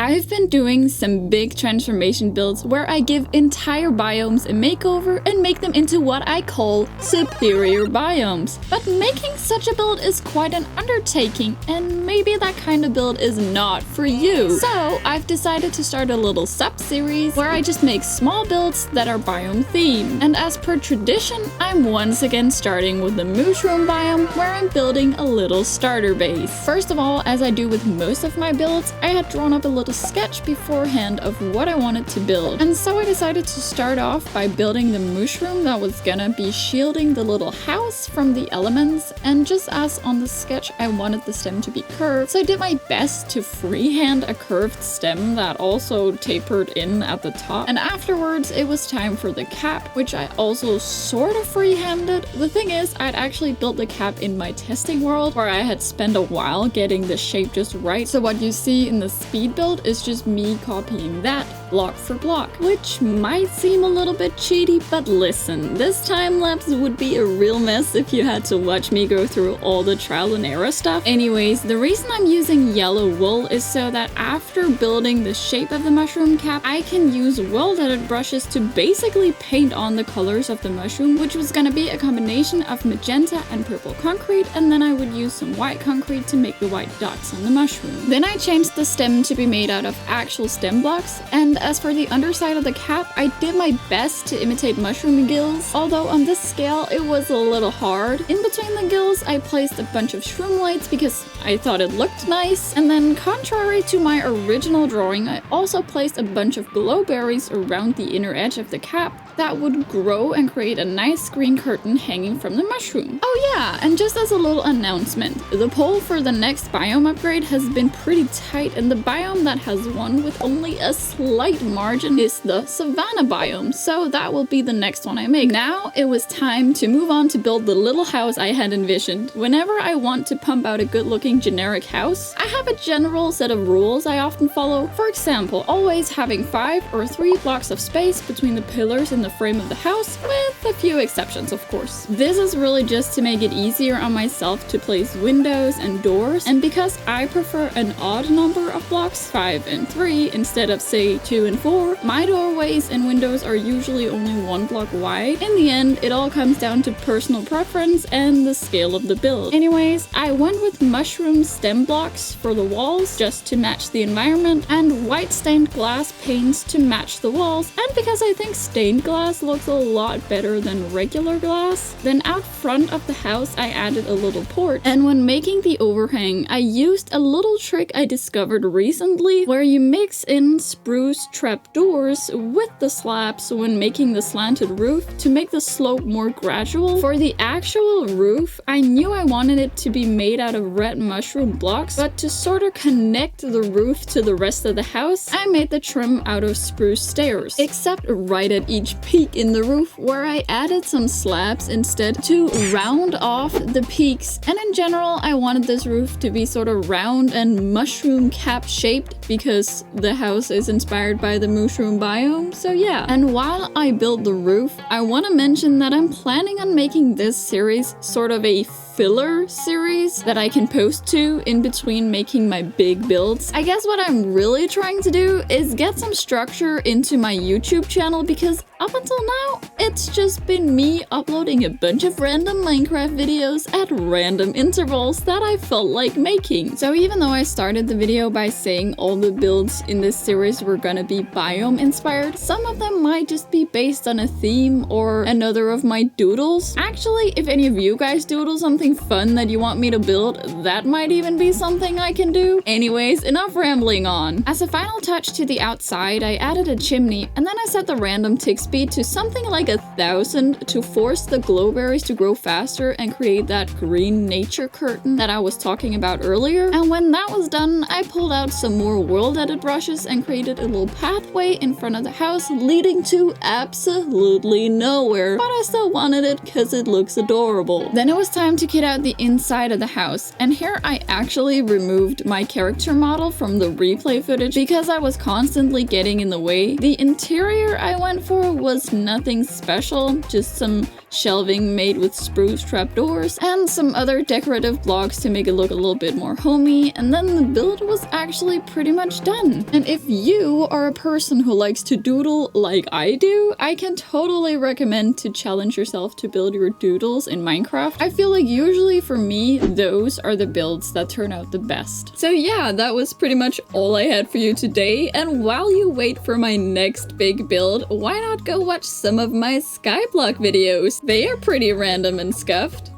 I've been doing some big transformation builds where I give entire biomes a makeover and make them into what I call superior biomes. But making such a build is quite an undertaking, and maybe that kind of build is not for you. So I've decided to start a little sub-series where I just make small builds that are biome themed. And as per tradition, I'm once again starting with the Mushroom Biome, where I'm building a little starter base. First of all, as I do with most of my builds, I had drawn up a little sketch beforehand of what I wanted to build. And so I decided to start off by building the mushroom that was gonna be shielding the little house from the elements, and just as on the sketch I wanted the stem to be curved, so I did my best to freehand a curved stem that also tapered in at the top. And afterwards it was time for the cap, which I also sort of freehanded. The thing is, I'd actually built the cap in my testing world where I had spent a while getting the shape just right, so what you see in the speed build is just me copying that block for block, which might seem a little bit cheaty, but listen, this time lapse would be a real mess if you had to watch me go through all the trial and error stuff. Anyways, the reason I'm using yellow wool is so that after building the shape of the mushroom cap, I can use well-dotted brushes to basically paint on the colors of the mushroom, which was gonna be a combination of magenta and purple concrete, and then I would use some white concrete to make the white dots on the mushroom. Then I changed the stem to be made out of actual stem blocks, and as for the underside of the cap, I did my best to imitate mushroom gills, although on this scale it was a little hard. In between the gills, I placed a bunch of shroom lights because I thought it looked nice, and then contrary to my original drawing, I also placed a bunch of glowberries around the inner edge of the cap that would grow and create a nice green curtain hanging from the mushroom. Oh yeah, and just as a little announcement, the poll for the next biome upgrade has been pretty tight, and the biome that has won with only a slight margin is the savanna biome, so that will be the next one I make. Now it was time to move on to build the little house I had envisioned. Whenever I want to pump out a good looking generic house, I have a general set of rules I often follow. For example, always having 5 or 3 blocks of space between the pillars in the frame of the house, with a few exceptions of course. This is really just to make it easier on myself to place windows and doors, and because I prefer an odd number of blocks, 5 and 3, instead of say 2 and 4, my doorways and windows are usually only 1 block wide. In the end, it all comes down to personal preference and the scale of the build. Anyways, I went with mushroom stem blocks for the walls just to match the environment, and white stained glass paints to match the walls, and because I think stained glass looks a lot better than regular glass. Then out front of the house I added a little porch, and when making the overhang I used a little trick I discovered recently where you mix in spruce trapdoors with the slabs when making the slanted roof to make the slope more gradual. For the actual roof, I knew I wanted it to be made out of red mushroom blocks, but to sort of connect the roof to the rest of the house, I made the trim out of spruce stairs, except right at each peak in the roof where I added some slabs instead to round off the peaks. And in general, I wanted this roof to be sort of round and mushroom cap shaped because the house is inspired by the Mushroom Biome, so yeah. And while I build the roof, I want to mention that I'm planning on making this series sort of a filler series that I can post to in between making my big builds. I guess what I'm really trying to do is get some structure into my YouTube channel, because up until now, it's just been me uploading a bunch of random Minecraft videos at random intervals that I felt like making. So even though I started the video by saying all the builds in this series were gonna be biome inspired, some of them might just be based on a theme or another of my doodles. Actually, if any of you guys doodle something fun that you want me to build, that might even be something I can do. Anyways, enough rambling on. As a final touch to the outside, I added a chimney, and then I set the random tick speed to something like 1,000 to force the glowberries to grow faster and create that green nature curtain that I was talking about earlier. And when that was done, I pulled out some more world-edit brushes and created a little pathway in front of the house leading to absolutely nowhere, but I still wanted it because it looks adorable. Then it was time to kit out the inside of the house, and here I actually removed my character model from the replay footage because I was constantly getting in the way. The interior I went for was nothing special, just some shelving made with spruce trapdoors, and some other decorative blocks to make it look a little bit more homey, and then the build was actually pretty much done. And if you are a person who likes to doodle like I do, I can totally recommend to challenge yourself to build your doodles in Minecraft. I feel like usually for me, those are the builds that turn out the best. So yeah, that was pretty much all I had for you today, and while you wait for my next big build, why not go watch some of my skyblock videos? They are pretty random and scuffed.